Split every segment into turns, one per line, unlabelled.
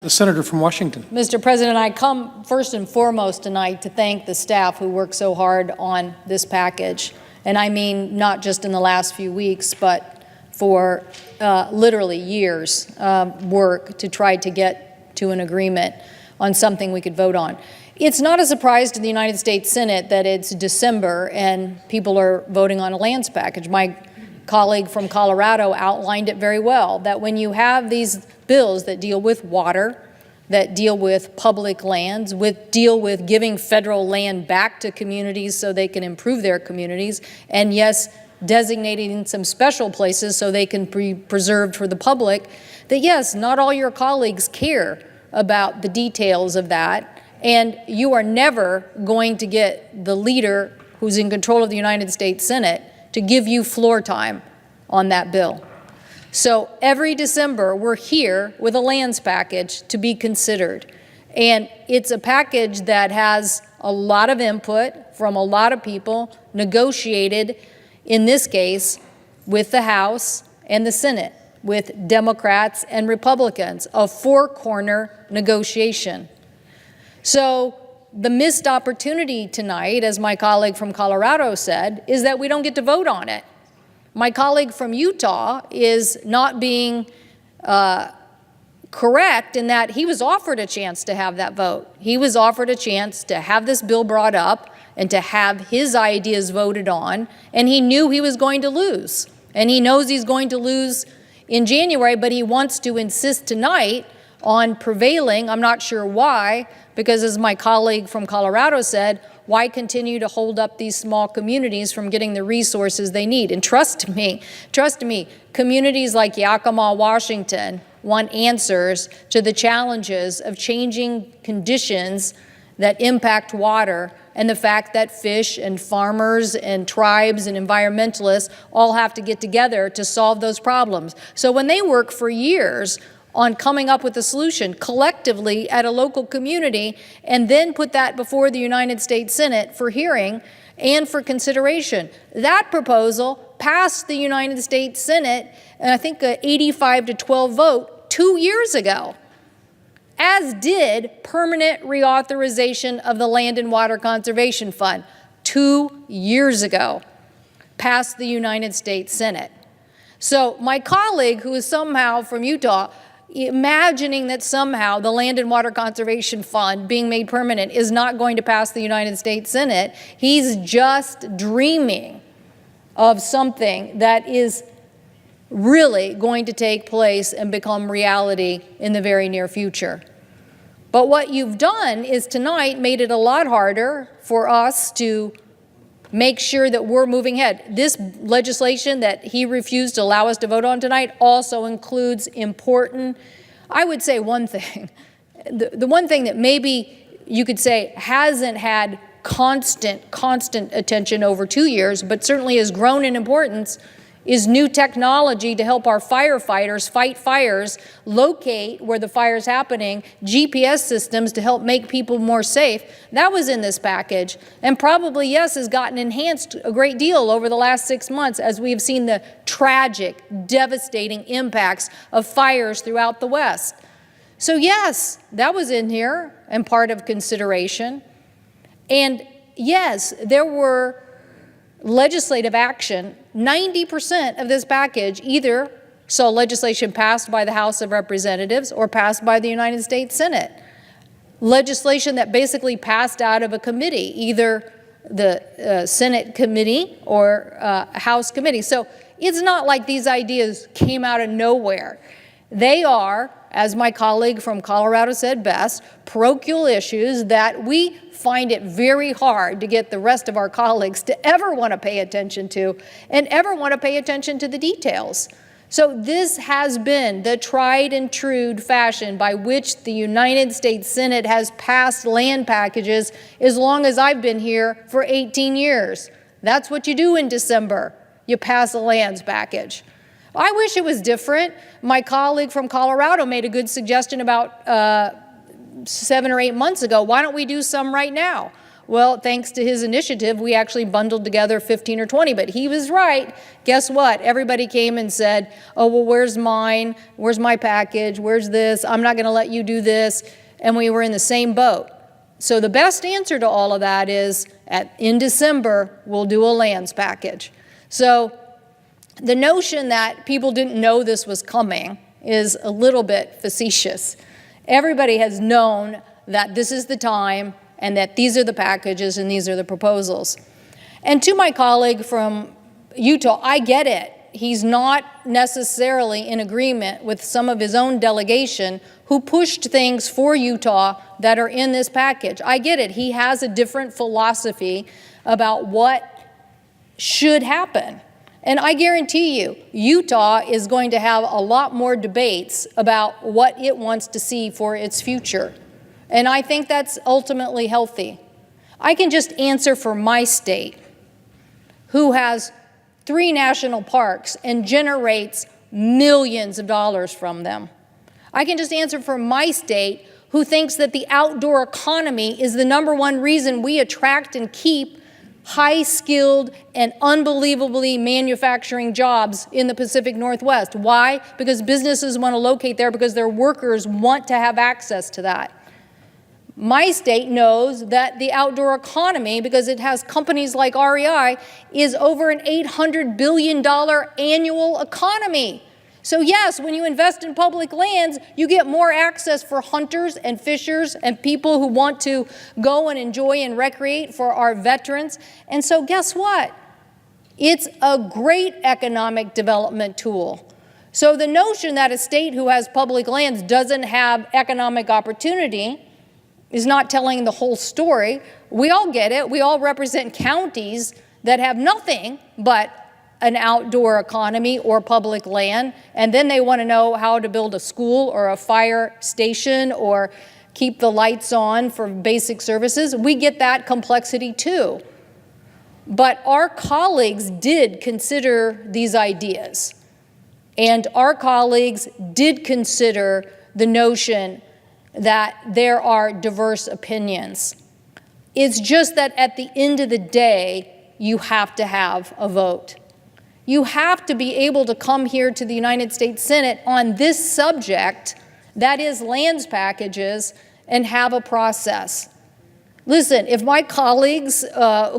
The senator from Washington.
Mr. President, I come first and foremost tonight to thank the staff who worked so hard on this package. And I mean not just in the last few weeks, but for literally years' work to try to get to an agreement on something we could vote on. It's not a surprise to the United States Senate that it's December and people are voting on a lands package. My colleague from Colorado outlined it very well, that when you have these bills that deal with water, that deal with public lands, deal with giving federal land back to communities so they can improve their communities, and yes, designating some special places so they can be preserved for the public, that yes, not all your colleagues care about the details of that, and you are never going to get the leader who's in control of the United States Senate to give you floor time on that bill. So every December, we're here with a lands package to be considered. And it's a package that has a lot of input from a lot of people, negotiated, in this case, with the House and the Senate, with Democrats and Republicans, a four-corner negotiation. So the missed opportunity tonight, as my colleague from Colorado said, is that we don't get to vote on it. My colleague from Utah is not being correct in that he was offered a chance to have that vote. He was offered a chance to have this bill brought up and to have his ideas voted on, and he knew he was going to lose. And he knows he's going to lose in January, but he wants to insist tonight on prevailing. I'm not sure why, because as my colleague from Colorado said, why continue to hold up these small communities from getting the resources they need? And trust me, communities like Yakima, Washington want answers to the challenges of changing conditions that impact water and the fact that fish and farmers and tribes and environmentalists all have to get together to solve those problems. So when they work for years on coming up with a solution collectively at a local community and then put that before the United States Senate for hearing and for consideration. That proposal passed the United States Senate, and I think an 85-12 vote 2 years ago, as did permanent reauthorization of the Land and Water Conservation Fund 2 years ago, passed the United States Senate. So my colleague, who is somehow from Utah, imagining that somehow the Land and Water Conservation Fund being made permanent is not going to pass the United States Senate, he's just dreaming of something that is really going to take place and become reality in the very near future. But what you've done is tonight made it a lot harder for us to make sure that we're moving ahead. This legislation that he refused to allow us to vote on tonight also includes important, I would say one thing, the one thing that maybe you could say hasn't had constant attention over 2 years, but certainly has grown in importance, is new technology to help our firefighters fight fires, locate where the fire's happening, GPS systems to help make people more safe. That was in this package, and probably, yes, has gotten enhanced a great deal over the last 6 months as we've seen the tragic, devastating impacts of fires throughout the West. So yes, that was in here and part of consideration. And yes, there were legislative action. 90% of this package either saw legislation passed by the House of Representatives or passed by the United States Senate. Legislation that basically passed out of a committee, either the Senate committee or House committee. So it's not like these ideas came out of nowhere. They are, as my colleague from Colorado said best, parochial issues that we find it very hard to get the rest of our colleagues to ever want to pay attention to and ever want to pay attention to the details. So this has been the tried and true fashion by which the United States Senate has passed land packages as long as I've been here for 18 years. That's what you do in December. You pass a lands package. I wish it was different. My colleague from Colorado made a good suggestion about 7 or 8 months ago. Why don't we do some right now? Well, thanks to his initiative, we actually bundled together 15 or 20, but he was right. Guess what? Everybody came and said, oh, well, where's mine? Where's my package? Where's this? I'm not going to let you do this. And we were in the same boat. So the best answer to all of that is in December, we'll do a lands package. So the notion that people didn't know this was coming is a little bit facetious. Everybody has known that this is the time and that these are the packages and these are the proposals. And to my colleague from Utah, I get it. He's not necessarily in agreement with some of his own delegation who pushed things for Utah that are in this package. I get it. He has a different philosophy about what should happen. And I guarantee you, Utah is going to have a lot more debates about what it wants to see for its future. And I think that's ultimately healthy. I can just answer for my state, who has 3 national parks and generates millions of dollars from them. I can just answer for my state, who thinks that the outdoor economy is the #1 reason we attract and keep high-skilled and unbelievably manufacturing jobs in the Pacific Northwest. Why? Because businesses want to locate there because their workers want to have access to that. My state knows that the outdoor economy, because it has companies like REI, is over an $800 billion annual economy. So yes, when you invest in public lands, you get more access for hunters and fishers and people who want to go and enjoy and recreate, for our veterans. And so guess what? It's a great economic development tool. So the notion that a state who has public lands doesn't have economic opportunity is not telling the whole story. We all get it. We all represent counties that have nothing but an outdoor economy or public land, and then they want to know how to build a school or a fire station or keep the lights on for basic services. We get that complexity too. But our colleagues did consider these ideas, and our colleagues did consider the notion that there are diverse opinions. It's just that at the end of the day, you have to have a vote. You have to be able to come here to the United States Senate on this subject, that is lands packages, and have a process. Listen, if my colleagues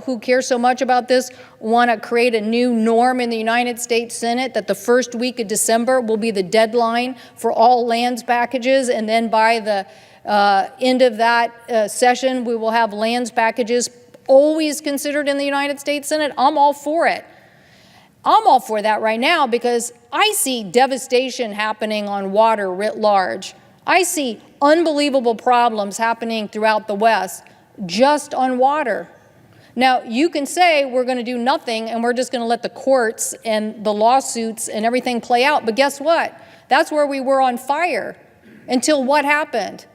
who care so much about this want to create a new norm in the United States Senate that the first week of December will be the deadline for all lands packages, and then by the end of that session we will have lands packages always considered in the United States Senate, I'm all for it. I'm all for that right now because I see devastation happening on water writ large. I see unbelievable problems happening throughout the West just on water. Now, you can say we're going to do nothing and we're just going to let the courts and the lawsuits and everything play out, but guess what? That's where we were on fire. Until what happened?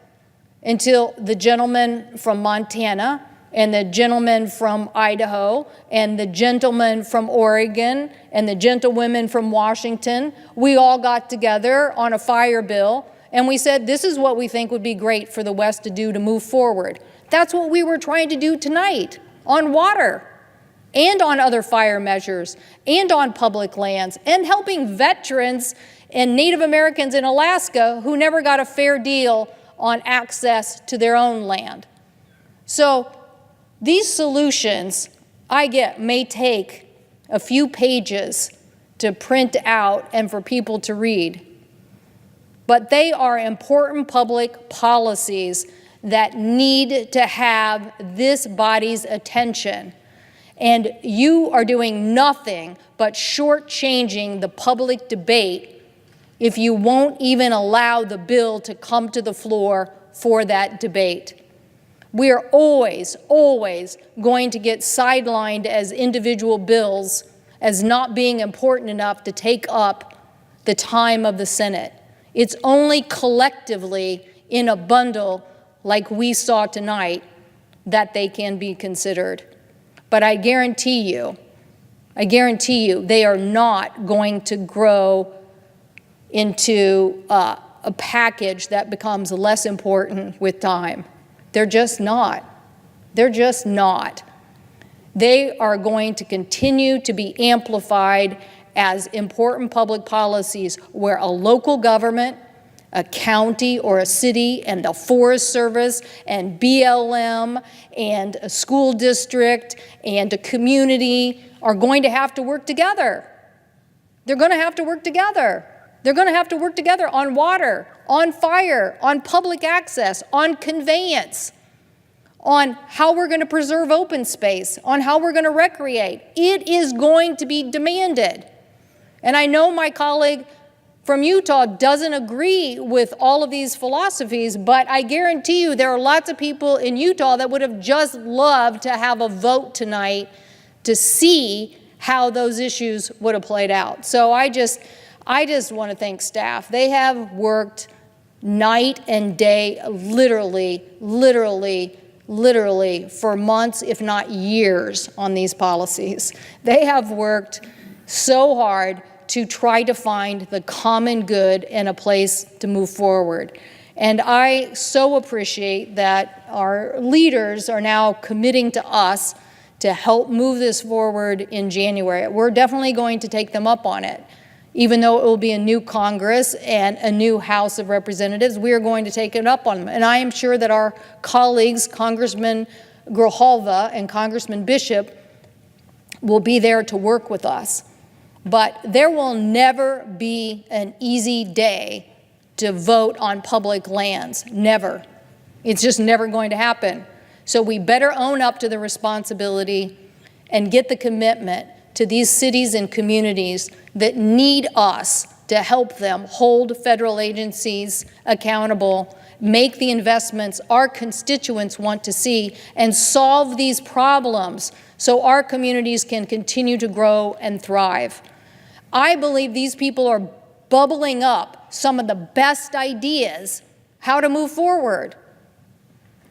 Until the gentleman from Montana and the gentleman from Idaho and the gentleman from Oregon and the gentlewomen from Washington, we all got together on a fire bill and we said, this is what we think would be great for the West to do to move forward. That's what we were trying to do tonight on water and on other fire measures and on public lands and helping veterans and Native Americans in Alaska who never got a fair deal on access to their own land. So these solutions, I get, may take a few pages to print out and for people to read, but they are important public policies that need to have this body's attention. And you are doing nothing but shortchanging the public debate if you won't even allow the bill to come to the floor for that debate. We are always, always going to get sidelined as individual bills as not being important enough to take up the time of the Senate. It's only collectively in a bundle like we saw tonight that they can be considered. But I guarantee you, they are not going to grow into a package that becomes less important with time. They're just not. They're just not. They are going to continue to be amplified as important public policies where a local government, a county or a city, and the Forest Service and BLM and a school district and a community are going to have to work together. They're going to have to work together. They're going to have to work together on water, on fire, on public access, on conveyance, on how we're going to preserve open space, on how we're going to recreate. It is going to be demanded. And I know my colleague from Utah doesn't agree with all of these philosophies, but I guarantee you there are lots of people in Utah that would have just loved to have a vote tonight to see how those issues would have played out. So I just want to thank staff. They have worked night and day, literally for months, if not years, on these policies. They have worked so hard to try to find the common good and a place to move forward. And I so appreciate that our leaders are now committing to us to help move this forward in January. We're definitely going to take them up on it. Even though it will be a new Congress and a new House of Representatives, we are going to take it up on them. And I am sure that our colleagues, Congressman Grijalva and Congressman Bishop, will be there to work with us. But there will never be an easy day to vote on public lands. Never. It's just never going to happen. So we better own up to the responsibility and get the commitment to these cities and communities that need us to help them hold federal agencies accountable, make the investments our constituents want to see, and solve these problems so our communities can continue to grow and thrive. I believe these people are bubbling up some of the best ideas how to move forward.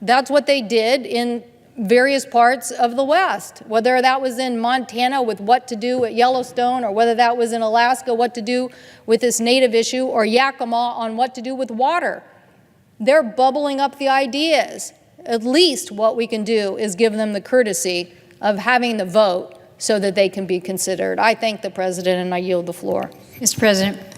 That's what they did in various parts of the West, whether that was in Montana with what to do at Yellowstone, or whether that was in Alaska, what to do with this native issue, or Yakima on what to do with water. They're bubbling up the ideas. At least what we can do is give them the courtesy of having the vote so that they can be considered. I thank the President, and I yield the floor.
Mr. President.